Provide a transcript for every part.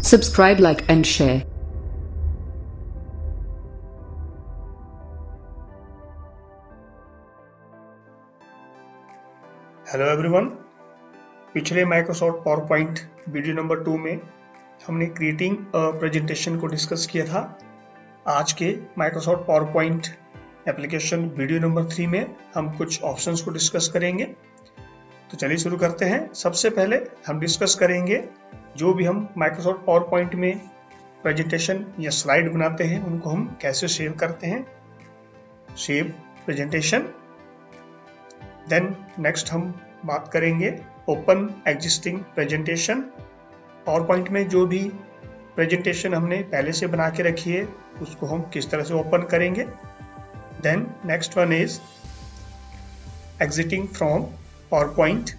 Subscribe, like and share. Hello everyone, पिछले Microsoft power point video number 2 में हमने creating a presentation को discuss किया था। आज के Microsoft power point application video number 3 में हम कुछ ऑप्शंस को डिस्कस करेंगे। तो चलिए शुरू करते हैं। सबसे पहले हम डिस्कस करेंगे जो भी हम माइक्रोसॉफ्ट पावर पॉइंट में प्रेजेंटेशन या स्लाइड बनाते हैं उनको हम कैसे सेव करते हैं, सेव प्रेजेंटेशन। देन नेक्स्ट हम बात करेंगे open existing presentation. Power point में जो भी प्रेजेंटेशन हमने पहले से बना के रखी है उसको हम किस तरह से ओपन करेंगे। Then next one is exiting from power point.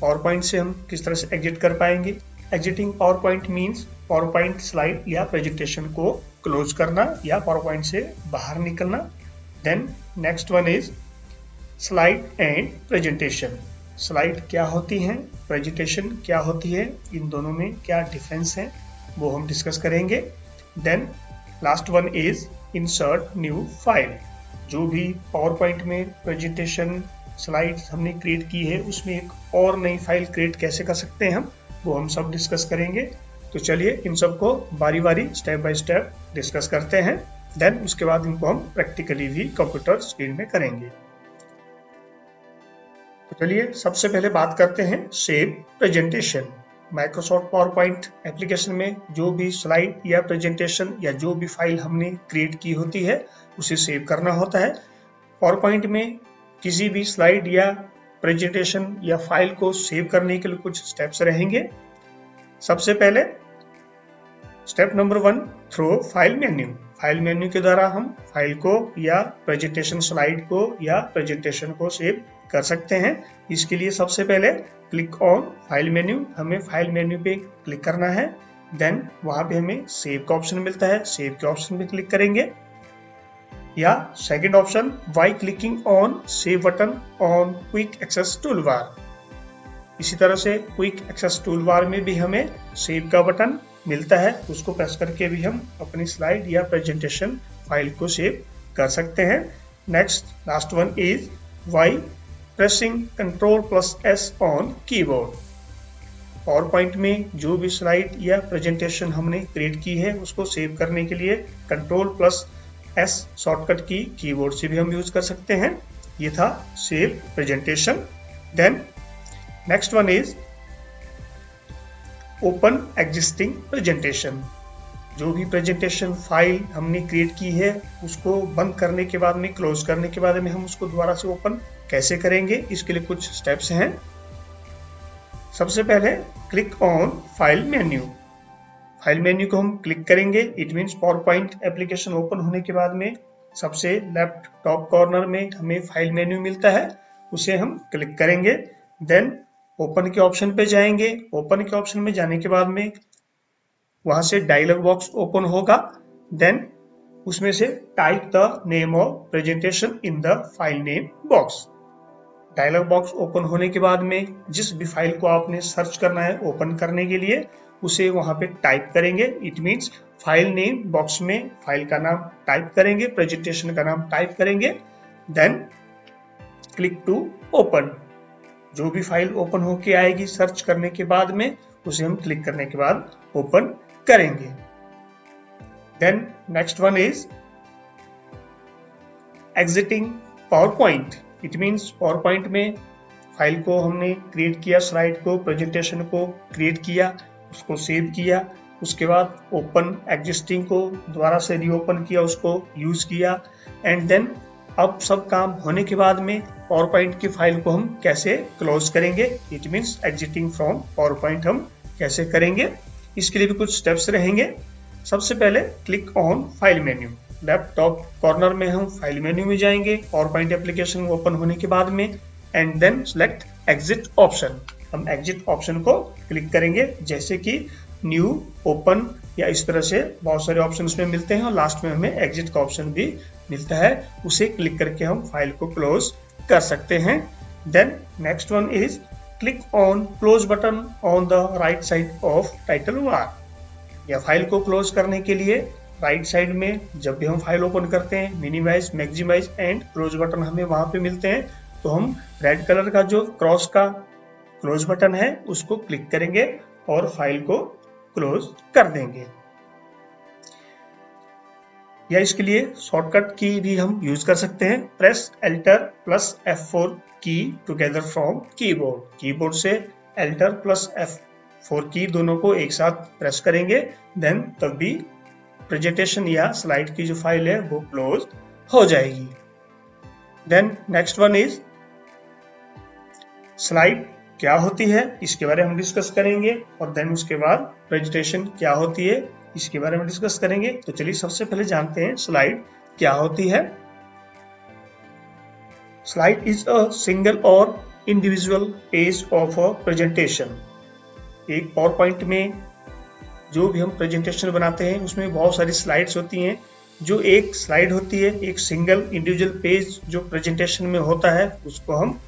Power point से हम किस तरह से एग्जिट कर पाएंगे। Exiting power point means power point slide या प्रेजेंटेशन को क्लोज करना या पावर पॉइंट से बाहर निकलना। Then next one is slide and presentation. Slide क्या होती हैं, प्रेजेंटेशन क्या होती है, इन दोनों में क्या डिफरेंस है वो हम डिस्कस करेंगे। Then last one is insert new file. जो भी पावर पॉइंट में प्रेजेंटेशन स्लाइड्स हमने क्रिएट की है उसमें एक और नई फाइल क्रिएट कैसे कर सकते हैं वो हम सब डिस्कस करेंगे। तो चलिए इन सबको बारी बारी स्टेप बाय स्टेप डिस्कस करते हैं। देन उसके बाद इनको हम प्रैक्टिकली भी कंप्यूटर स्क्रीन में करेंगे। तो चलिए सबसे पहले बात करते हैं save presentation. Microsoft power point application में जो भी स्लाइड या प्रेजेंटेशन या जो भी फाइल हमने क्रिएट की होती है उसे सेव करना होता है। पावर पॉइंट में किसी भी स्लाइड या प्रेजेंटेशन या फाइल को सेव करने के लिए कुछ स्टेप्स रहेंगे। सबसे पहले step number 1, through file menu. File menu के द्वारा हम फाइल को या प्रेजेंटेशन स्लाइड को या प्रेजेंटेशन को सेव कर सकते हैं। इसके लिए सबसे पहले क्लिक ऑन फाइल मेन्यू, हमें फाइल मेन्यू पे क्लिक करना है। देन वहां पे हमें सेव का ऑप्शन मिलता है, सेव के ऑप्शन पे क्लिक करेंगे। या second option, by clicking on save button on quick access toolbar. इसी तरह से क्विक एक्सेस टूलबार में भी हमें सेव का बटन मिलता है, उसको प्रेस करके भी हम अपनी स्लाइड या प्रेजेंटेशन फाइल को सेव कर सकते हैं। Next last one is by pressing Ctrl+S on keyboard. Power point में जो भी स्लाइड या प्रेजेंटेशन हमने क्रिएट की है उसको सेव करने के लिए Ctrl+S शॉर्टकट की कीबोर्ड से भी हम यूज कर सकते हैं। ये था save presentation. Then next one is open existing presentation. जो भी प्रेजेंटेशन फाइल हमने क्रिएट की है उसको बंद करने के बाद में, क्लोज करने के बाद में हम उसको दोबारा से ओपन कैसे करेंगे, इसके लिए कुछ स्टेप्स हैं। सबसे पहले click on file menu. File menu को हम क्लिक करेंगे, it means power point application open होने के बाद में सबसे लेफ्ट टॉप कॉर्नर में हमें फाइल मेन्यू मिलता है, उसे हम क्लिक करेंगे। देन ओपन के ऑप्शन पे जाएंगे। ओपन के ऑप्शन में जाने के बाद में वहां से डायलॉग बॉक्स ओपन होगा। देन उसमें से type the name of presentation in the file name box. Dialog box open होने के बाद में जिस भी फाइल को आपने सर्च करना है ओपन करने के लिए उसे वहां पे टाइप करेंगे। It means file name box में फाइल का नाम टाइप करेंगे, प्रेजेंटेशन का नाम टाइप करेंगे। Then click to open. जो भी फाइल ओपन होके आएगी सर्च करने के बाद में उसे हम क्लिक करने के बाद ओपन करेंगे। Then next one is exiting power point. It means power point में फाइल को हमने क्रिएट किया, स्लाइड को, प्रेजेंटेशन को क्रिएट किया, उसको सेव किया, उसके बाद ओपन एग्जिस्टिंग को दोबारा से रीओपन किया, उसको यूज किया। एंड देन अब सब काम होने के बाद में पावर पॉइंट की फाइल को हम कैसे क्लोज करेंगे, it means exiting from power point हम कैसे करेंगे, इसके लिए भी कुछ स्टेप्स रहेंगे। सबसे पहले click on file menu. Left top corner में हम फाइल मेन्यू में जाएंगे पावर पॉइंट एप्लीकेशन ओपन होने के बाद में। And then select exit option. हम एग्जिट ऑप्शन को क्लिक करेंगे, जैसे कि न्यू, ओपन या इस तरह से बहुत सारे ऑप्शन उसमें मिलते हैं और लास्ट में हमें एग्जिट का ऑप्शन भी मिलता है, उसे क्लिक करके हम फाइल को क्लोज कर सकते हैं। Then next one is click on close button on the right side of title bar. या फाइल को क्लोज करने के लिए राइट साइड में जब भी हम फाइल ओपन करते हैं minimise, maximise and close button हमें वहां पे मिलते हैं, तो हम रेड कलर का जो क्रॉस का क्लोज बटन है उसको क्लिक करेंगे और फाइल को क्लोज कर देंगे। या इसके लिए शॉर्टकट की भी हम यूज कर सकते हैं, प्रेस एल्टर प्लस F4 की टुगेदर फ्रॉम कीबोर्ड। कीबोर्ड से एल्टर प्लस F4 की दोनों को एक साथ प्रेस करेंगे, देन तब भी प्रेजेंटेशन या स्लाइड की जो फाइल है वो क्लोज हो जाएगी। Then next one is slide क्या होती है, इसके बारे में हम डिस्कस करेंगे, और देन उसके बाद प्रेजेंटेशन क्या होती है इसके बारे में डिस्कस करेंगे। तो चलिए सबसे पहले जानते हैं स्लाइड क्या होती है। स्लाइड इज अ सिंगल और individual page of a presentation. एक पावर पॉइंट में जो भी हम प्रेजेंटेशन बनाते हैं उसमें बहुत सारी स्लाइड्स होती हैं। जो एक स्लाइड होती है, एक सिंगल इंडिविजुअल पेज जो प्रेजेंटेशन में होता है उसको हम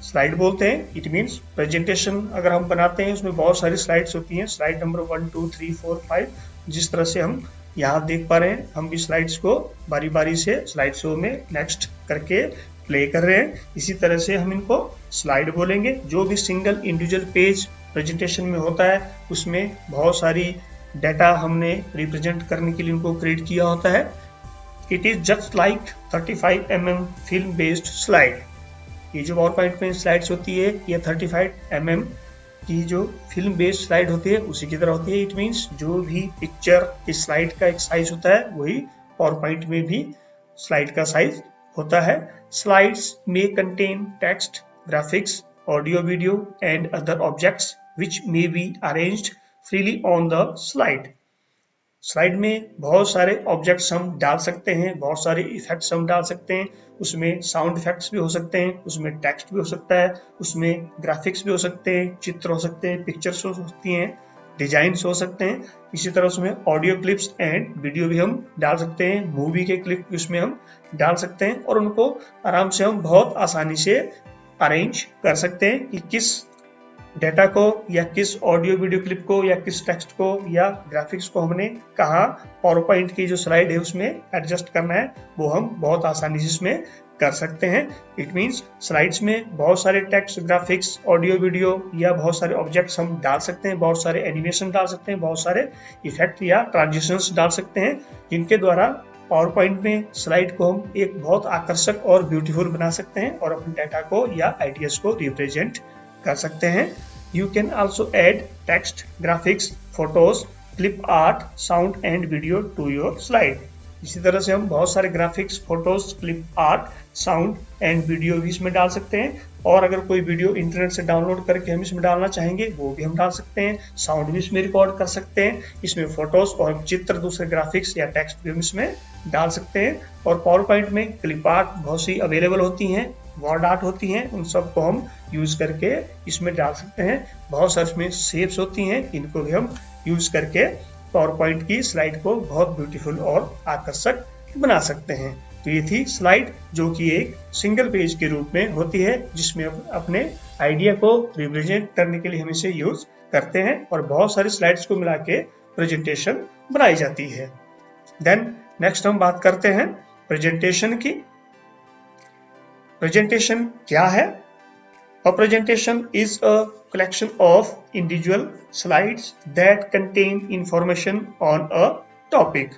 स्लाइड बोलते हैं। इट मीन्स प्रेजेंटेशन अगर हम बनाते हैं उसमें बहुत सारी स्लाइड्स होती हैं, स्लाइड नंबर 1 2 3 4 5, जिस तरह से हम यहाँ देख पा रहे हैं। हम भी स्लाइड्स को बारी बारी से स्लाइड शो में नेक्स्ट करके प्ले कर रहे हैं, इसी तरह से हम इनको स्लाइड बोलेंगे। जो भी सिंगल इंडिविजुअल पेज प्रेजेंटेशन में होता है उसमें बहुत सारी डाटा हमने रिप्रेजेंट करने के लिए उनको क्रिएट किया होता है। It is just like 35 mm film based slide. ये जो पावर पॉइंट में स्लाइड्स होती है ये 35 mm की जो फिल्म बेस्ड स्लाइड होती है उसी की तरह होती है। इट मीन्स जो भी पिक्चर की स्लाइड का एक साइज होता है वही पावर पॉइंट में भी स्लाइड का साइज होता है। स्लाइड्स में contain text, graphics, audio, video and other objects which may be arranged freely on the slide। Slide में बहुत सारे ऑब्जेक्ट्स हम डाल सकते हैं, बहुत सारे इफेक्ट्स हम डाल सकते हैं। उसमें साउंड इफेक्ट्स भी हो सकते हैं, उसमें टेक्स्ट भी हो सकता है, उसमें ग्राफिक्स भी हो सकते हैं, चित्र हो सकते हैं, पिक्चर्स हो सकती हैं, डिजाइन्स हो सकते हैं। इसी तरह उसमें ऑडियो क्लिप्स एंड वीडियो भी हम डाल सकते हैं, मूवी के क्लिप भी उसमें हम डाल सकते हैं, और उनको आराम से हम बहुत आसानी से अरेंज कर सकते हैं कि किस डेटा को या किस ऑडियो वीडियो क्लिप को या किस टेक्स्ट को या ग्राफिक्स को हमने कहाँ पावर पॉइंट की जो स्लाइड है उसमें एडजस्ट करना है, वो हम बहुत आसानी से इसमें कर सकते हैं। इट मीन्स स्लाइड्स में बहुत सारे टेक्स्ट, ग्राफिक्स, ऑडियो वीडियो या बहुत सारे ऑब्जेक्ट्स हम डाल सकते हैं, बहुत सारे एनिमेशन डाल सकते हैं, बहुत सारे इफेक्ट या ट्रांजिशंस डाल सकते हैं, जिनके द्वारा पावर पॉइंट में स्लाइड को हम एक बहुत आकर्षक और ब्यूटीफुल बना सकते हैं और अपने डाटा को या आइडियाज को रिप्रेजेंट कर सकते हैं। You can also add text, graphics, photos, clip art, sound and video to your slide। इसी तरह से हम बहुत सारे graphics, photos, clip art, sound and video भी इसमें डाल सकते हैं, और अगर कोई वीडियो इंटरनेट से डाउनलोड करके हम इसमें डालना चाहेंगे वो भी हम डाल सकते हैं। साउंड भी इसमें रिकॉर्ड कर सकते हैं, इसमें फोटोज और चित्र, दूसरे ग्राफिक्स या टेक्स्ट भी हम इसमें डाल सकते हैं। और पावर पॉइंट में क्लिप आर्ट बहुत सी अवेलेबल होती हैं, वर्ड आर्ट होती हैं, उन सब को हम यूज करके इसमें डाल सकते हैं। बहुत सारे इसमें शेप्स होती हैं, इनको भी हम यूज करके पावर पॉइंट की स्लाइड को बहुत ब्यूटीफुल और आकर्षक बना सकते हैं। तो ये थी स्लाइड जो कि एक सिंगल पेज के रूप में होती है, जिसमें अपने आइडिया को रिप्रेजेंट करने के लिए हम इसे यूज करते हैं, और बहुत सारी स्लाइड्स को मिला के प्रेजेंटेशन बनाई जाती है। देन नेक्स्ट हम बात करते हैं प्रेजेंटेशन की। प्रेजेंटेशन क्या है? A presentation is a collection of individual slides that contain information on a topic।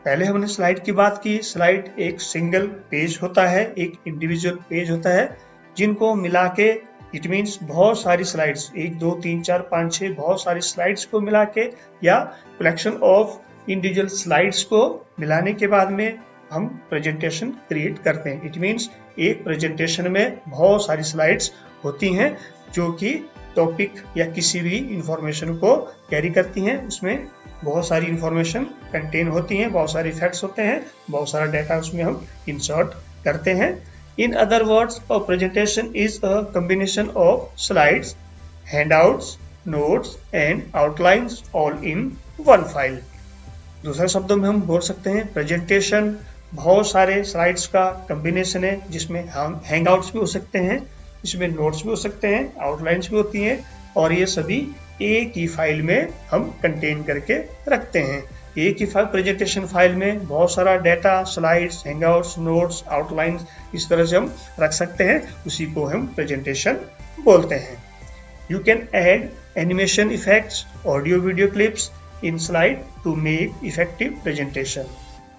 पहले हमने स्लाइड की बात की। स्लाइड एक सिंगल पेज होता है, एक इंडिविजुअल पेज होता है, जिनको मिला के इट मीन्स बहुत सारी स्लाइड्स, 1 2 3 4 5 6 बहुत सारी स्लाइड्स को मिला के या कलेक्शन ऑफ इंडिविजुअल स्लाइड्स को मिलाने के बाद में हम प्रेजेंटेशन क्रिएट करते हैं। इट मीन्स एक प्रेजेंटेशन में बहुत सारी स्लाइड्स होती हैं जो कि टॉपिक या किसी भी इंफॉर्मेशन को कैरी करती हैं। उसमें बहुत सारी इंफॉर्मेशन कंटेन होती हैं, बहुत सारे इफेक्ट्स होते हैं, बहुत सारा डाटा उसमें हम इंसर्ट करते हैं। In other words, a presentation is a combination of slides, handouts, notes and outlines all in one file. दूसरे शब्दों में हम बोल सकते हैं प्रेजेंटेशन बहुत सारे स्लाइड्स का कॉम्बिनेशन है, जिसमें हैंगआउट्स भी हो सकते हैं, इसमें नोट्स भी हो सकते हैं, आउटलाइंस भी होती हैं, और ये सभी एक ही फाइल में हम कंटेन करके रखते हैं। एक ही फाइल प्रेजेंटेशन फाइल में बहुत सारा data, slides, Hangouts, notes, outlines इस तरह से हम रख सकते हैं। उसी को हम प्रेजेंटेशन बोलते हैं। You can add animation effects, audio video clips in slide to make effective presentation.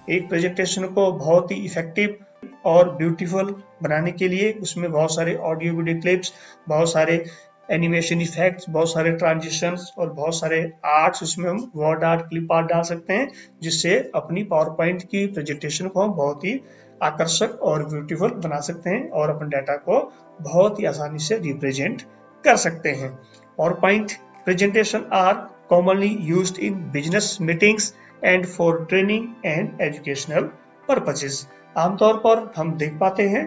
एक प्रेजेंटेशन को बहुत ही इफेक्टिव और ब्यूटीफुल बनाने के लिए उसमें बहुत सारे ऑडियो वीडियो क्लिप्स, बहुत सारे एनिमेशन इफेक्ट्स, बहुत सारे ट्रांजिशंस और बहुत सारे आर्ट्स, उसमें हम वर्ड आर्ट, क्लिप आर्ट डाल सकते हैं, जिससे अपनी पावर पॉइंट की प्रेजेंटेशन को हम बहुत ही आकर्षक और ब्यूटीफुल बना सकते हैं और अपने डाटा को बहुत ही आसानी से रिप्रेजेंट कर सकते हैं। Power point presentation are commonly used in business meetings and for training and educational purposes. आमतौर पर हम देख पाते हैं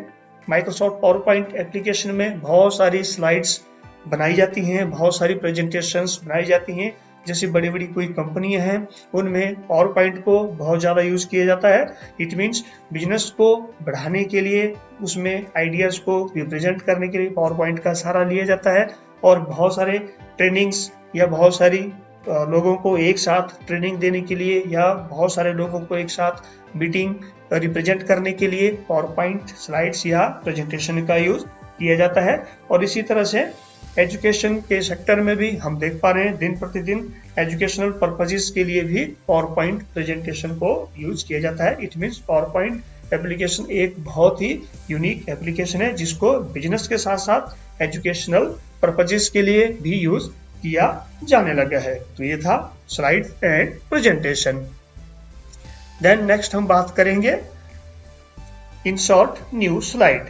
माइक्रोसॉफ्ट पावर पॉइंट एप्लीकेशन में बहुत सारी स्लाइड्स बनाई जाती हैं, बहुत सारी प्रेजेंटेशंस बनाई जाती हैं। जैसे बड़ी बड़ी कोई कंपनियां हैं उनमें पावर पॉइंट को बहुत ज़्यादा यूज़ किया जाता है। इट मीन्स बिजनेस को बढ़ाने के लिए, उसमें आइडियाज़ को रिप्रेजेंट करने के लिए पावर पॉइंट का सहारा लिया जाता है। और बहुत सारे ट्रेनिंग्स या बहुत सारी लोगों को एक साथ ट्रेनिंग देने के लिए या बहुत सारे लोगों को एक साथ मीटिंग रिप्रेजेंट करने के लिए पावर पॉइंट स्लाइड्स या प्रेजेंटेशन का यूज़ किया जाता है। और इसी तरह से एजुकेशन के सेक्टर में भी हम देख पा रहे हैं दिन प्रतिदिन एजुकेशनल पर्पसेस के लिए भी पावर पॉइंट प्रेजेंटेशन को यूज किया जाता है। It means power point application एक बहुत ही यूनिक एप्लीकेशन है जिसको बिजनेस के साथ साथ एजुकेशनल पर्पसेस के लिए भी यूज किया जाने लगा है। तो ये था slide and presentation. Then next हम बात करेंगे insert new slide.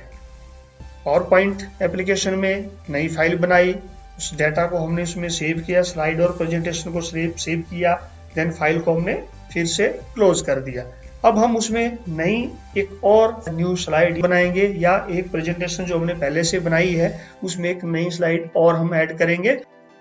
Power point application में नई फाइल बनाई, उस डाटा को हमने उसमें सेव किया, स्लाइड और प्रेजेंटेशन को सेव किया, देन फाइल को हमने फिर से क्लोज कर दिया। अब हम उसमें नई एक और न्यू स्लाइड बनाएंगे या एक प्रेजेंटेशन जो हमने पहले से बनाई है उसमें एक नई स्लाइड और हम ऐड करेंगे।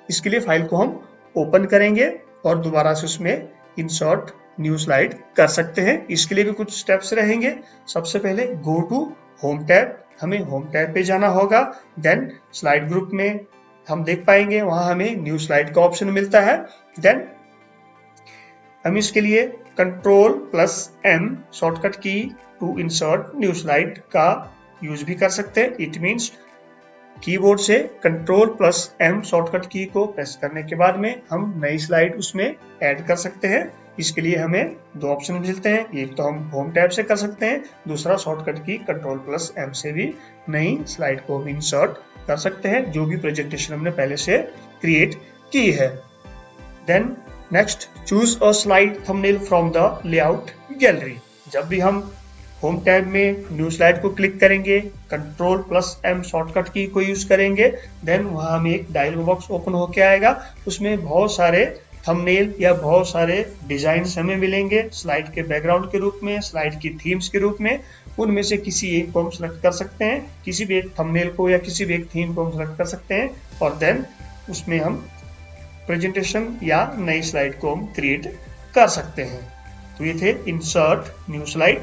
इसके लिए फाइल को हम ओपन करेंगे और दोबारा से उसमें इंसर्ट न्यू स्लाइड कर सकते हैं। इसके लिए भी कुछ स्टेप्स रहेंगे। सबसे पहले गो टू होम टैब, हमें होम टैब पे जाना होगा। देन स्लाइड ग्रुप में हम देख पाएंगे वहां हमें न्यू स्लाइड का ऑप्शन मिलता है। देन हम इसके लिए Ctrl+M शॉर्टकट की टू इंसर्ट न्यू स्लाइड का यूज भी कर सकते हैं। इट मींस कीबोर्ड से Ctrl+M शॉर्टकट की को प्रेस करने के बाद में हम नई स्लाइड उसमें ऐड कर सकते हैं। इसके लिए हमें दो ऑप्शन मिलते हैं, एक तो हम होम टैब से कर सकते हैं, दूसरा शॉर्टकट की Ctrl+M से भी नई स्लाइड को हम इंसर्ट कर सकते हैं जो भी प्रेजेंटेशन हमने पहले से क्रिएट की है। Then next choose a slide thumbnail from the layout gallery. जब भी हम होम टैब में न्यू स्लाइड को क्लिक करेंगे, Ctrl+M शॉर्टकट की को यूज करेंगे, देन वहां हमें एक डायलॉग बॉक्स ओपन होके आएगा। उसमें बहुत सारे थंबनेल या बहुत सारे डिजाइन्स हमें मिलेंगे स्लाइड के बैकग्राउंड के रूप में, स्लाइड की थीम्स के रूप में। उनमें से किसी एक को हम सेलेक्ट कर सकते हैं, किसी भी एक थंबनेल को या किसी भी एक थीम को हम सेलेक्ट कर सकते हैं और देन उसमें हम प्रेजेंटेशन या नई स्लाइड को हम क्रिएट कर सकते हैं। तो ये थे इंसर्ट न्यू स्लाइड,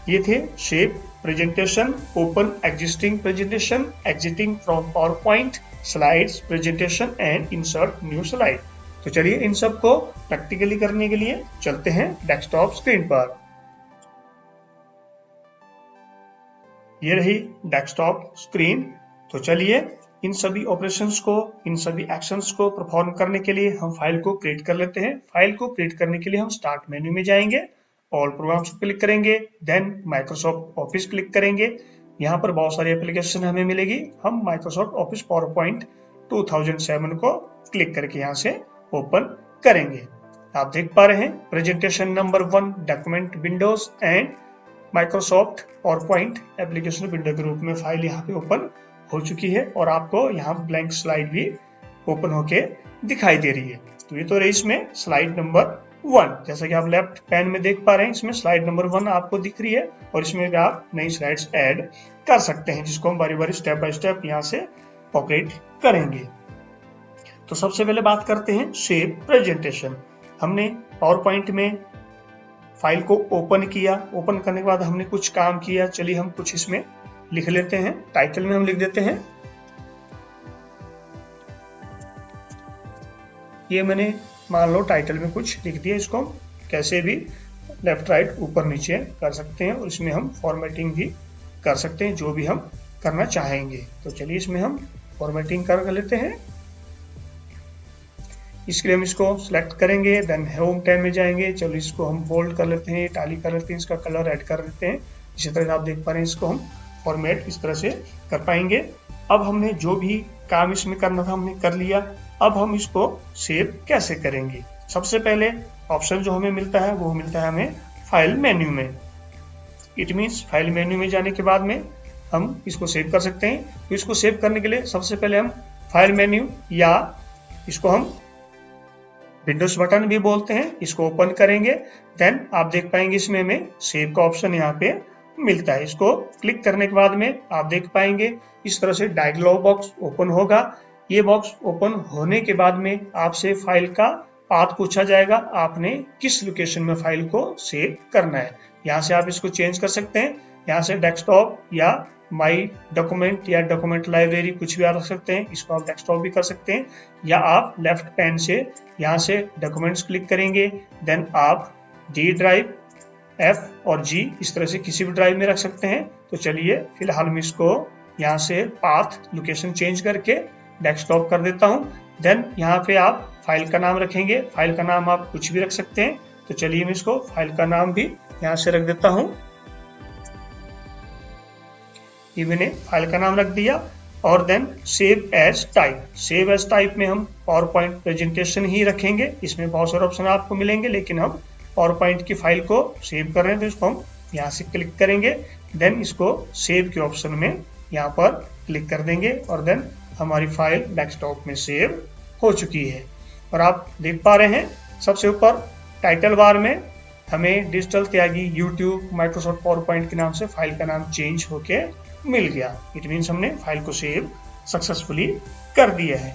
ये थे shape presentation, open existing presentation, exiting from power point, slides, presentation and insert new slide. तो चलिए इन सब को प्रैक्टिकली करने के लिए चलते हैं डेस्कटॉप स्क्रीन पर। ये रही डेस्कटॉप स्क्रीन। तो चलिए इन सभी ऑपरेशंस को, इन सभी एक्शंस को परफॉर्म करने के लिए हम फाइल को क्रिएट कर लेते हैं। फाइल को क्रिएट करने के लिए हम स्टार्ट मेन्यू में जाएंगे, ऑल प्रोग्राम्स को क्लिक करेंगे, देन माइक्रोसॉफ्ट ऑफिस क्लिक करेंगे। यहाँ पर बहुत सारी एप्लीकेशन हमें मिलेगी। हम माइक्रोसॉफ्ट ऑफिस पावर पॉइंट 2007 को क्लिक करके यहाँ से ओपन करेंगे। आप देख पा रहे हैं presentation number 1 document Windows and Microsoft power point application window के रूप में फाइल यहाँ पे ओपन हो चुकी है और आपको यहाँ ब्लैंक स्लाइड भी ओपन होके दिखाई दे रही है। तो ये तो रही इसमें स्लाइड नंबर 1। जैसा कि आप लेफ्ट पैन में देख पा रहे हैं इसमें स्लाइड नंबर 1 आपको दिख रही है और इसमें भी आप नई स्लाइड्स ऐड कर सकते हैं जिसको हम बारी बारी स्टेप बाय स्टेप यहाँ से ऑपरेट करेंगे। तो सबसे पहले बात करते हैं शेप प्रेजेंटेशन। हमने पावर पॉइंट में फाइल को ओपन किया, ओपन करने के बाद हमने कुछ काम किया। चलिए हम कुछ इसमें लिख लेते हैं। टाइटल में हम लिख देते हैं ये मैंने मान लो टाइटल में कुछ लिख दिया, इसको हम कैसे भी लेफ्ट राइट ऊपर नीचे कर सकते हैं और इसमें हम फॉर्मेटिंग भी कर सकते हैं जो भी हम करना चाहेंगे। तो चलिए इसमें हम फॉर्मेटिंग कर लेते हैं। इसके लिए हम इसको सिलेक्ट करेंगे, देन होम टैब में जाएंगे। चलो इसको हम बोल्ड कर लेते हैं, इटाली कर लेते हैं, इसका कलर ऐड कर लेते हैं। इसी तरह आप देख पा रहे हैं इसको हम फॉर्मेट इस तरह से कर पाएंगे। अब हमने जो भी काम इसमें करना था हमने कर लिया। अब हम इसको सेव कैसे करेंगे? सबसे पहले ऑप्शन जो हमें मिलता है वो मिलता है हमें फाइल मेन्यू में। इट मीन्स फाइल मेन्यू में जाने के बाद में हम इसको सेव कर सकते हैं। तो इसको सेव करने के लिए सबसे पहले हम फाइल मेन्यू या इसको हम विंडोज बटन भी बोलते हैं, इसको ओपन करेंगे। देन आप देख पाएंगे इसमें हमें सेव का ऑप्शन यहाँ पे मिलता है। इसको क्लिक करने के बाद में आप देख पाएंगे इस तरह से डायलॉग बॉक्स ओपन होगा। ये बॉक्स ओपन होने के बाद में आपसे फाइल का पाथ पूछा जाएगा, आपने किस लोकेशन में फाइल को सेव करना है। यहाँ से आप इसको चेंज कर सकते हैं। यहाँ से डेस्कटॉप या माई डॉक्यूमेंट या डॉक्यूमेंट लाइब्रेरी कुछ भी आप रख सकते हैं। इसको आप डेस्कटॉप भी कर सकते हैं या आप लेफ्ट पैन से यहाँ से डॉक्यूमेंट्स क्लिक करेंगे। देन आप डी ड्राइव, एफ और जी इस तरह से किसी भी ड्राइव में रख सकते हैं। तो चलिए फिलहाल मैं इसको यहाँ से पाथ लोकेशन चेंज करके डेस्कटॉप कर देता हूँ। देन यहाँ पे आप फाइल का नाम रखेंगे। फाइल का नाम आप कुछ भी रख सकते हैं। तो चलिए मैं इसको फाइल का नाम भी यहाँ से रख देता हूँ। ये मैंने फाइल का नाम रख दिया और then save as type. Save as type में हम पावर पॉइंट प्रेजेंटेशन ही रखेंगे। इसमें बहुत सारे ऑप्शन आपको मिलेंगे लेकिन हम पावर पॉइंट की फाइल को सेव कर रहे हैं तो इसको हम यहाँ से क्लिक करेंगे। देन इसको सेव के ऑप्शन में यहाँ पर क्लिक कर देंगे और देन हमारी फाइल डेस्कटॉप में सेव हो चुकी है। और आप देख पा रहे हैं सबसे ऊपर टाइटल बार में हमें digital Tyagi YouTube Microsoft power point के नाम से फाइल का नाम चेंज होके मिल गया। इट मीन्स हमने फाइल को सेव सक्सेसफुली कर दिया है।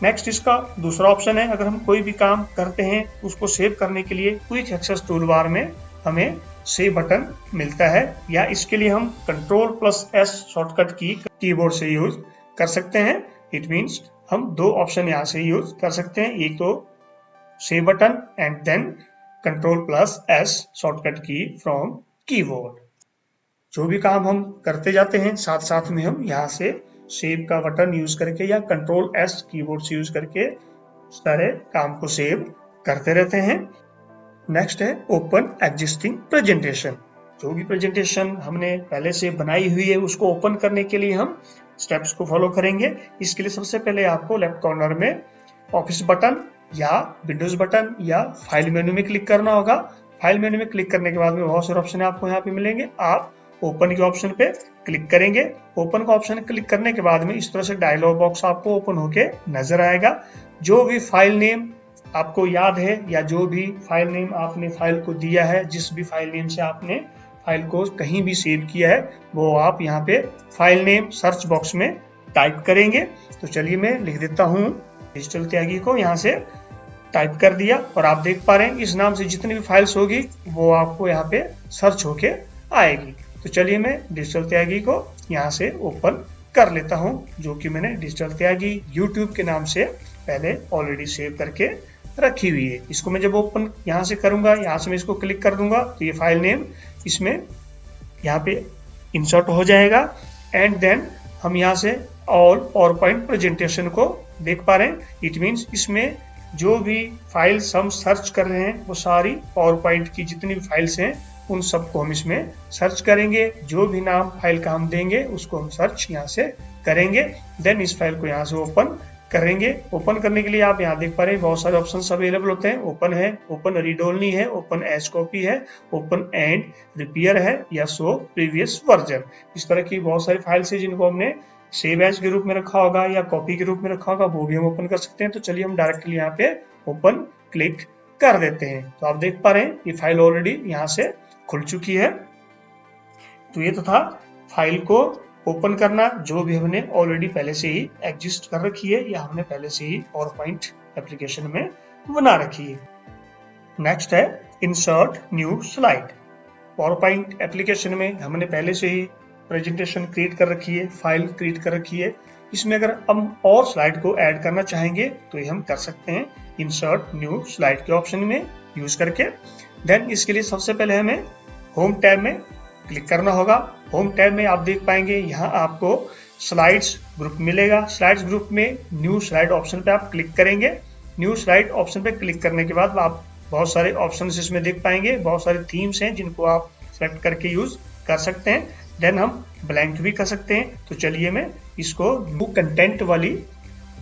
नेक्स्ट इसका दूसरा ऑप्शन है, अगर हम कोई भी काम करते हैं उसको सेव करने के लिए क्विक एक्सेस टूल बार में हमें सेव बटन मिलता है या इसके लिए हम Ctrl+S शॉर्टकट की कीबोर्ड से यूज कर सकते हैं। इट मीन्स हम दो ऑप्शन यहाँ से यूज कर सकते हैं, एक तो save button and then Ctrl+S shortcut key from keyboard. जो भी काम हम करते जाते हैं साथ साथ में हम यहाँ से सेव का बटन यूज करके या Ctrl+S कीबोर्ड से यूज करके सारे काम को सेव करते रहते हैं। नेक्स्ट है ओपन एग्जिस्टिंग प्रेजेंटेशन। जो भी प्रेजेंटेशन हमने पहले से बनाई हुई है उसको ओपन करने के लिए हम स्टेप्स को फॉलो करेंगे। इसके लिए सबसे पहले आपको लेफ्ट कॉर्नर में ऑफिस बटन या विंडोज बटन या फाइल मेन्यू में क्लिक करना होगा। फाइल मेन्यू में क्लिक करने के बाद में बहुत सारे ऑप्शन आपको यहाँ पे मिलेंगे। आप ओपन के ऑप्शन पे क्लिक करेंगे। ओपन का ऑप्शन क्लिक करने के बाद में इस तरह से डायलॉग बॉक्स आपको ओपन होके नजर आएगा। जो भी फाइल नेम आपको याद है या जो भी फाइल नेम आपने फाइल को दिया है, जिस भी फाइल नेम से आपने फाइल को कहीं भी सेव किया है वो आप यहाँ पे फाइल नेम सर्च बॉक्स में टाइप करेंगे। तो चलिए मैं लिख देता हूँ डिजिटल त्यागी को, यहाँ से टाइप कर दिया और आप देख पा रहे हैं इस नाम से जितनी भी फाइल्स होगी वो आपको यहाँ पे सर्च होके आएगी। तो चलिए मैं डिजिटल त्यागी को यहाँ से ओपन कर लेता हूँ, जो कि मैंने डिजिटल त्यागी यूट्यूब के नाम से पहले ऑलरेडी सेव करके रखी हुई है। इसको मैं जब ओपन यहाँ से करूंगा, यहाँ से मैं इसको क्लिक कर दूंगा तो ये फाइल नेम इसमें यहाँ पे इंसर्ट हो जाएगा। एंड देन हम यहाँ से ऑल पावर पॉइंट प्रेजेंटेशन को देख पा रहे हैं। इट मीन्स इसमें जो भी फाइल्स हम सर्च कर रहे हैं वो सारी पावर पॉइंट की जितनी भी फाइल्स हैं उन सबको हम इसमें सर्च करेंगे। जो भी नाम फाइल का हम देंगे उसको हम सर्च यहाँ से करेंगे। देन इस फाइल को यहाँ से ओपन करेंगे। ओपन करने के लिए आप यहाँ देख पा रहे हैं बहुत सारे ऑप्शंस अवेलेबल होते हैं। ओपन है, ओपन रीड ओनली है, ओपन एज कॉपी है, ओपन एंड रिपेयर है या शो प्रीवियस वर्जन। इस तरह की बहुत सारी फाइल्स है जिनको हमने सेव एज के रूप में रखा होगा या कॉपी के रूप में रखा होगा, वो भी हम ओपन कर सकते हैं। तो चलिए हम डायरेक्टली यहाँ पे ओपन क्लिक कर देते हैं। तो आप देख पा रहे हैं ये फाइल ऑलरेडी यहाँ से खुल चुकी है। तो ये तो था फाइल को ओपन करना जो भी हमने ऑलरेडी पहले से ही एग्जिस्ट कर रखी है या हमने पहले से ही पावर पॉइंट एप्लीकेशन में बना रखी है। नेक्स्ट है insert new slide. Power point application में हमने पहले से ही प्रेजेंटेशन क्रिएट कर रखी है, फाइल क्रिएट कर रखी है। इसमें अगर हम और स्लाइड को ऐड करना चाहेंगे तो ये हम कर सकते हैं इंसर्ट न्यू स्लाइड के ऑप्शन में यूज करके। देन इसके लिए सबसे पहले हमें होम टैब में क्लिक करना होगा। होम टैब में आप देख पाएंगे यहाँ आपको स्लाइड्स ग्रुप मिलेगा। स्लाइड्स ग्रुप में न्यू स्लाइड ऑप्शन पे आप क्लिक करेंगे। न्यू स्लाइड ऑप्शन पे क्लिक करने के बाद आप बहुत सारे ऑप्शन इसमें देख पाएंगे, बहुत सारे थीम्स हैं जिनको आप सेलेक्ट करके यूज कर सकते हैं। देन हम ब्लैंक भी कर सकते हैं। तो चलिए मैं इसको न्यू कंटेंट वाली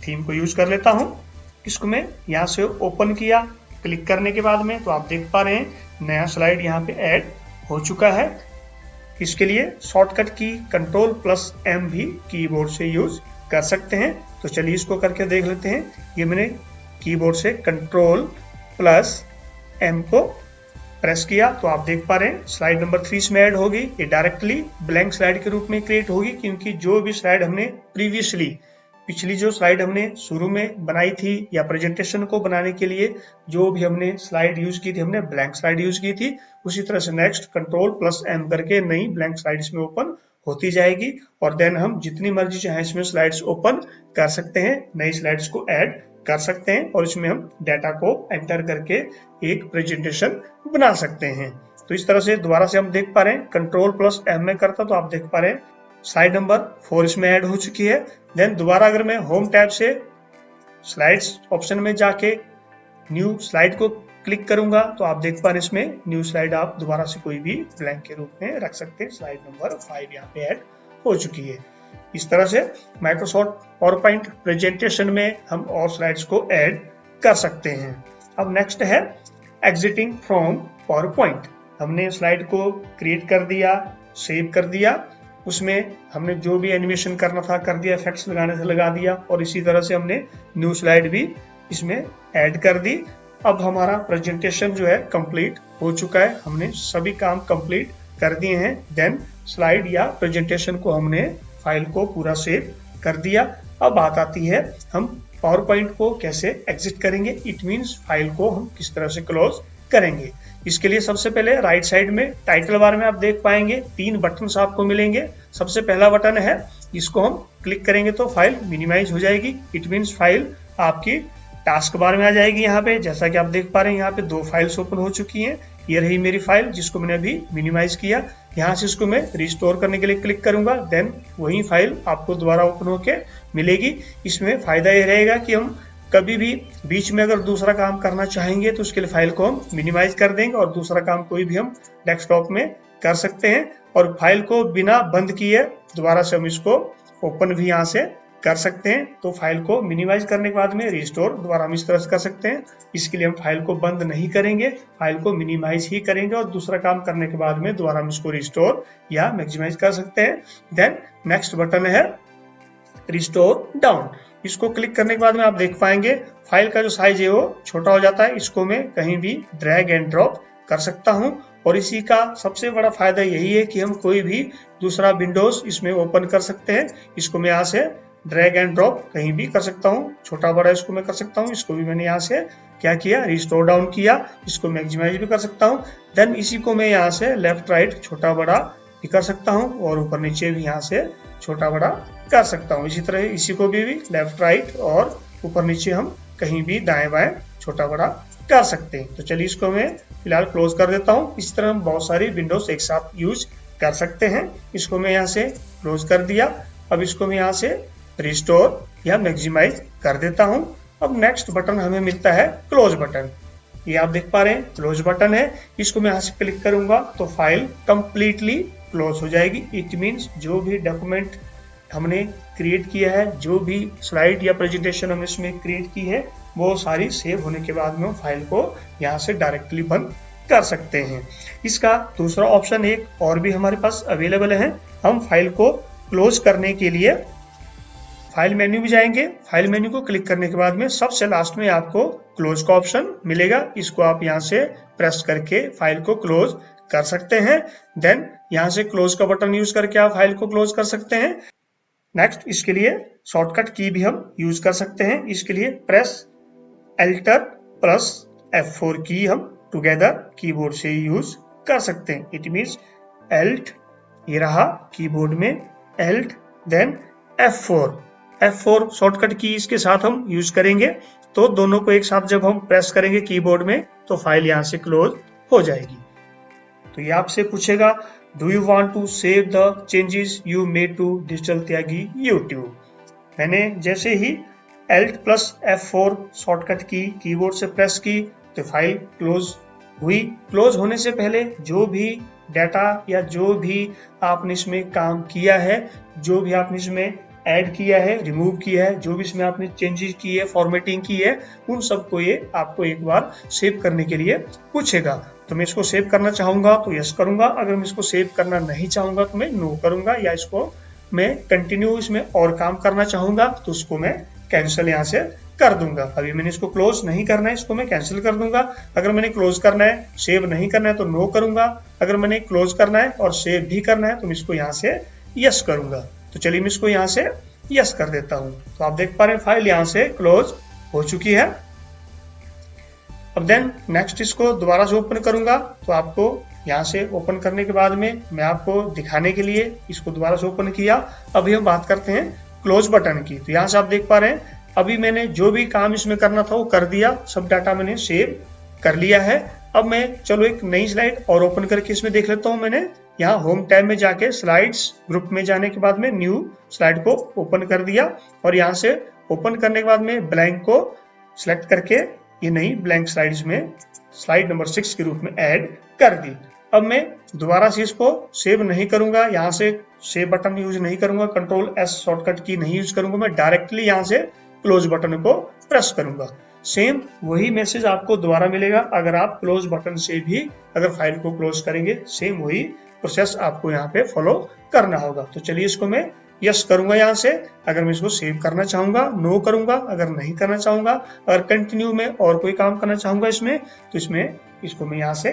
थीम को यूज कर लेता हूँ। इसको मैं यहाँ से ओपन किया, क्लिक करने के बाद में तो आप देख पा रहे हैं नया स्लाइड यहाँ पे ऐड हो चुका है। इसके लिए शॉर्टकट की Ctrl+M भी कीबोर्ड से यूज कर सकते हैं। तो चलिए इसको करके देख लेते हैं। ये मैंने कीबोर्ड से Ctrl+M को प्रेस किया तो आप देख पा रहे हैं स्लाइड नंबर 3 इसमें ऐड होगी। ये डायरेक्टली ब्लैंक स्लाइड के रूप में क्रिएट होगी, क्योंकि जो भी स्लाइड हमने पिछली जो स्लाइड हमने शुरू में बनाई थी या प्रेजेंटेशन को बनाने के लिए जो भी हमने स्लाइड यूज की थी, हमने ब्लैंक स्लाइड यूज की थी। उसी तरह से नेक्स्ट Ctrl+M करके नई ब्लैंक स्लाइड इसमें ओपन होती जाएगी और देन हम जितनी मर्जी चाहे इसमें स्लाइड्स ओपन कर सकते हैं, नई स्लाइड्स को ऐड कर सकते हैं और इसमें हम डाटा को एंटर करके एक प्रेजेंटेशन बना सकते हैं। तो इस तरह से दोबारा से हम देख पा रहे हैं Ctrl+M में करता तो आप देख पा रहे हैं स्लाइड नंबर 4 इसमें ऐड हो चुकी है। देन दोबारा अगर मैं होम टैब से स्लाइड्स ऑप्शन में जाके न्यू स्लाइड को क्लिक करूंगा तो आप देख पा रहे हैं इसमें न्यू स्लाइड आप दोबारा से कोई भी ब्लैंक के रूप में रख सकते हैं। स्लाइड नंबर 5 यहाँ पे ऐड हो चुकी है। इस तरह से माइक्रोसॉफ्ट पावरपॉइंट प्रेजेंटेशन में हम और स्लाइड्स को ऐड कर सकते हैं। अब नेक्स्ट है एग्जिटिंग फ्रॉम पावरपॉइंट। हमने स्लाइड को क्रिएट कर दिया, सेव कर दिया, उसमें हमने जो भी एनिमेशन करना था कर दिया, इफेक्ट्स लगाने से लगा दिया और इसी तरह से हमने न्यू स्लाइड भी इसमें ऐड कर दी। अब हमारा प्रेजेंटेशन जो है कंप्लीट हो चुका है, हमने सभी काम कंप्लीट कर दिए हैं। देन स्लाइड या प्रेजेंटेशन को हमने फाइल को पूरा सेव कर दिया। अब बात आती है हम पावर पॉइंट को कैसे एग्जिट करेंगे, इट मीन्स फाइल को हम किस तरह से क्लोज करेंगे। इसके लिए सबसे पहले राइट साइड में टाइटल बार में आप देख पाएंगे 3 बटन्स आपको मिलेंगे। सबसे पहला बटन है, इसको हम क्लिक करेंगे तो फाइल मिनिमाइज हो जाएगी, इट मीन्स फाइल आपकी टास्क बार में आ जाएगी। यहाँ पे जैसा कि आप देख पा रहे हैं यहाँ पे 2 फाइल्स ओपन हो चुकी हैं। ये रही मेरी फाइल जिसको मैंने अभी मिनिमाइज किया। यहाँ से इसको मैं रिस्टोर करने के लिए क्लिक करूंगा, देन वही फाइल आपको दोबारा ओपन होके मिलेगी। इसमें फायदा ये रहेगा कि हम कभी भी बीच में अगर दूसरा काम करना चाहेंगे तो उसके लिए फाइल को हम मिनिमाइज कर देंगे और दूसरा काम कोई भी हम डेस्कटॉप में कर सकते हैं और फाइल को बिना बंद किए दोबारा से हम इसको ओपन भी यहाँ से कर सकते हैं। तो फाइल को मिनिमाइज करने के बाद में रिस्टोर दोबारा हम इस तरह से कर सकते हैं। इसके लिए हम फाइल को बंद नहीं करेंगे, फाइल को मिनिमाइज ही करेंगे और दूसरा काम करने के बाद में दोबारा हम इसको रिस्टोर या मैक्सिमाइज कर सकते हैं। देन नेक्स्ट बटन है रिस्टोर डाउन। इसको क्लिक करने के बाद में आप देख पाएंगे फाइल का जो साइज है वो छोटा हो जाता है। इसको मैं कहीं भी ड्रैग एंड ड्रॉप कर सकता हूं और इसी का सबसे बड़ा फायदा यही है कि हम कोई भी दूसरा विंडोज इसमें ओपन कर सकते हैं। इसको मैं यहाँ से ड्रैग एंड ड्रॉप कहीं भी कर सकता हूँ, छोटा बड़ा इसको मैं कर सकता हूँ। इसको भी मैंने यहाँ से क्या किया, रिस्टोर डाउन किया। इसको मैक्सिमाइज भी कर सकता हूँ। देन इसी को मैं यहाँ से लेफ्ट राइट छोटा बड़ा भी कर सकता हूँ और ऊपर नीचे भी यहाँ से छोटा बड़ा कर सकता हूँ। इसी तरह इसी को भी लेफ्ट राइट और ऊपर नीचे हम कहीं भी दाएं बाएं छोटा बड़ा कर सकते हैं। तो चलिए इसको मैं फिलहाल क्लोज कर देता हूँ। इस तरह हम बहुत सारी विंडोज एक साथ यूज कर सकते हैं। इसको मैं यहाँ से क्लोज कर दिया। अब इसको मैं यहाँ से रिस्टोर या मैक्सिमाइज कर देता हूं। अब नेक्स्ट बटन हमें मिलता है क्लोज बटन। ये आप देख पा रहे हैं क्लोज बटन है। इसको मैं यहाँ से क्लिक करूंगा तो फाइल कंप्लीटली क्लोज हो जाएगी। इट मीन्स जो भी डॉक्यूमेंट हमने क्रिएट किया है, जो भी स्लाइड या प्रेजेंटेशन हमने इसमें क्रिएट की है, वो सारी सेव होने के बाद में हम फाइल को यहाँ से डायरेक्टली बंद कर सकते हैं। इसका दूसरा ऑप्शन एक और भी हमारे पास अवेलेबल है। हम फाइल को क्लोज करने के लिए फाइल मेन्यू में जाएंगे। फाइल मेन्यू को क्लिक करने के बाद में सबसे लास्ट में आपको क्लोज का ऑप्शन मिलेगा। इसको आप यहाँ से प्रेस करके फाइल को क्लोज कर सकते हैं। देन यहाँ से क्लोज का बटन यूज करके आप फाइल को क्लोज कर सकते हैं। नेक्स्ट इसके लिए शॉर्टकट की भी हम यूज कर सकते हैं। इसके लिए प्रेस Alt+F4 की हम टुगेदर कीबोर्ड से यूज कर सकते हैं। इट मीन्स Alt, ये रहा कीबोर्ड में Alt, then F4 F4 shortcut की इसके साथ हम यूज करेंगे, तो दोनों को एक साथ जब हम प्रेस करेंगे कीबोर्ड में तो फाइल यहाँ से क्लोज हो जाएगी। तो ये आपसे पूछेगा do you want to save the changes you made to digital Tyagi YouTube. मैंने जैसे ही Alt+F4 शॉर्टकट की कीबोर्ड से प्रेस की तो फाइल क्लोज हुई। क्लोज होने से पहले जो भी डाटा या जो भी आपने इसमें काम किया है, जो भी आपने इसमें ऐड किया है, रिमूव किया है, जो भी इसमें आपने चेंजेस की है, फॉर्मेटिंग की है, उन सबको ये आपको एक बार सेव करने के लिए पूछेगा। तो मैं इसको सेव करना चाहूंगा तो यस करूंगा, अगर मैं इसको सेव करना नहीं चाहूंगा तो मैं नो करूंगा, या इसको मैं कंटिन्यू इसमें और काम करना चाहूंगा तो उसको मैं कैंसिल यहाँ से कर दूंगा। अभी मैंने इसको क्लोज नहीं करना है, इसको मैं कैंसिल कर दूंगा। अगर मैंने क्लोज करना है, सेव नहीं करना है तो नो करूंगा। अगर मैंने क्लोज करना है और सेव भी करना है तो मैं इसको यहाँ से यस करूंगा। तो चलिए मैं इसको यहाँ से यस कर देता हूँ। तो आप देख पा रहे हैं फाइल यहाँ से क्लोज हो चुकी है। अब देन नेक्स्ट इसको दोबारा से ओपन करूंगा, तो आपको यहाँ से ओपन करने के बाद में मैं आपको दिखाने के लिए इसको दोबारा से ओपन किया। अभी हम बात करते हैं क्लोज बटन की। तो यहाँ से आप देख पा रहे हैं अभी मैंने जो भी काम इसमें करना था वो कर दिया, सब डाटा मैंने सेव कर लिया है। अब मैं चलो एक नई स्लाइड और ओपन करके इसमें देख लेता हूँ। मैंने यहाँ होम टैब में जाके स्लाइड्स ग्रुप में जाने के बाद में न्यू स्लाइड को ओपन कर दिया, और यहाँ से ओपन करने के बाद में ब्लैंक को सिलेक्ट करके ये नई ब्लैंक स्लाइड्स में स्लाइड नंबर 6 के रूप में ऐड कर दी। अब मैं दोबारा से इसको सेव नहीं करूंगा, यहाँ से सेव बटन यूज नहीं करूंगा, Ctrl+S शॉर्टकट की नहीं यूज करूंगा, मैं डायरेक्टली यहाँ से क्लोज बटन को प्रेस करूंगा। सेम वही मैसेज आपको दोबारा मिलेगा अगर आप क्लोज बटन से भी अगर फाइल को क्लोज करेंगे, सेम वही प्रोसेस आपको यहाँ पे फॉलो करना होगा। तो चलिए इसको मैं यस करूंगा यहाँ से, अगर मैं इसको सेव करना चाहूंगा नो करूंगा, अगर नहीं करना चाहूंगा, अगर कंटिन्यू में और कोई काम करना चाहूंगा इसमें तो इसमें इसको मैं यहाँ से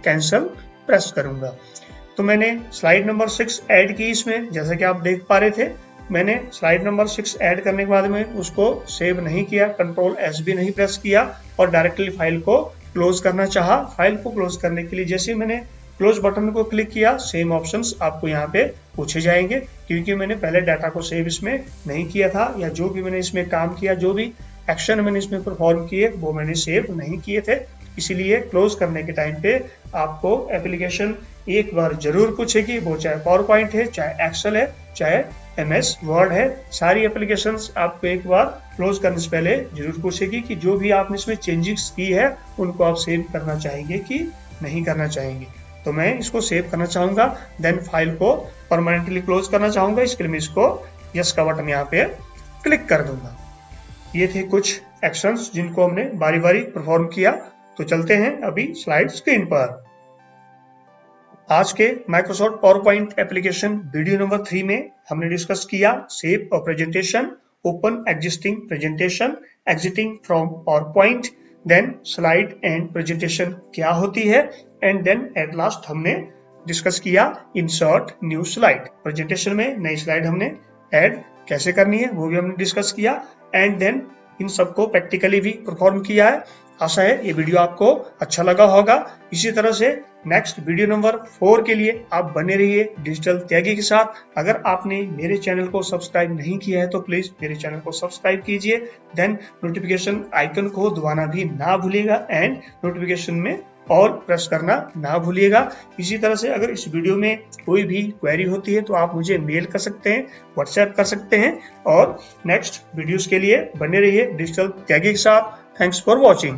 कैंसिल प्रेस करूंगा। तो मैंने स्लाइड नंबर 6 ऐड की इसमें, जैसा कि आप देख पा रहे थे मैंने स्लाइड नंबर 6 ऐड करने के बाद में उसको सेव नहीं किया, Ctrl+S भी नहीं प्रेस किया और डायरेक्टली फाइल को क्लोज करना चाहा। फाइल को क्लोज करने के लिए जैसे मैंने क्लोज बटन को क्लिक किया, सेम ऑप्शंस आपको यहाँ पे पूछे जाएंगे, क्योंकि मैंने पहले डाटा को सेव इसमें नहीं किया था, या जो भी मैंने इसमें काम किया, जो भी एक्शन मैंने इसमें परफॉर्म किए वो मैंने सेव नहीं किए थे। इसीलिए क्लोज करने के टाइम पे आपको एप्लीकेशन एक बार जरूर पूछेगी, वो चाहे पावर पॉइंट है, चाहे एक्सेल है, चाहे MS वर्ड है, सारी एप्लीकेशंस आपको एक बार क्लोज करने से पहले जरूर पूछेगी कि जो भी आपने इसमें चेंजेस की है उनको आप सेव करना चाहेंगे कि नहीं करना चाहेंगे। तो मैं इसको सेव करना चाहूंगा, देन फाइल को परमानेंटली क्लोज करना चाहूंगा, इसके लिए मैं इसको यस का बटन यहाँ पे क्लिक कर दूंगा। ये थे कुछ एक्शंस जिनको हमने बारी बारी परफॉर्म किया। तो चलते हैं अभी स्लाइड स्क्रीन पर। आज के Microsoft power point application video number 3 में हमने डिस्कस किया save a presentation, open existing presentation, exiting from power point, then slide and presentation क्या होती है, एंड देन एट लास्ट हमने डिस्कस किया इंसर्ट न्यू स्लाइड। प्रेजेंटेशन में नई स्लाइड हमने ऐड कैसे करनी है वो भी हमने डिस्कस किया, एंड देन इन सबको प्रैक्टिकली भी परफॉर्म किया है। आशा है ये वीडियो आपको अच्छा लगा होगा। इसी तरह से नेक्स्ट वीडियो नंबर 4 के लिए आप बने रहिए डिजिटल त्यागी के साथ। अगर आपने मेरे चैनल को सब्सक्राइब नहीं किया है तो प्लीज मेरे चैनल को सब्सक्राइब कीजिए, देन नोटिफिकेशन आइकन को दबाना भी ना भूलिएगा, एंड नोटिफिकेशन में और प्रेस करना ना भूलिएगा। इसी तरह से अगर इस वीडियो में कोई भी क्वेरी होती है तो आप मुझे मेल कर सकते हैं, व्हाट्सएप कर सकते हैं, और नेक्स्ट वीडियोस के लिए बने रहिए डिजिटल त्यागी के साथ। Thanks for watching.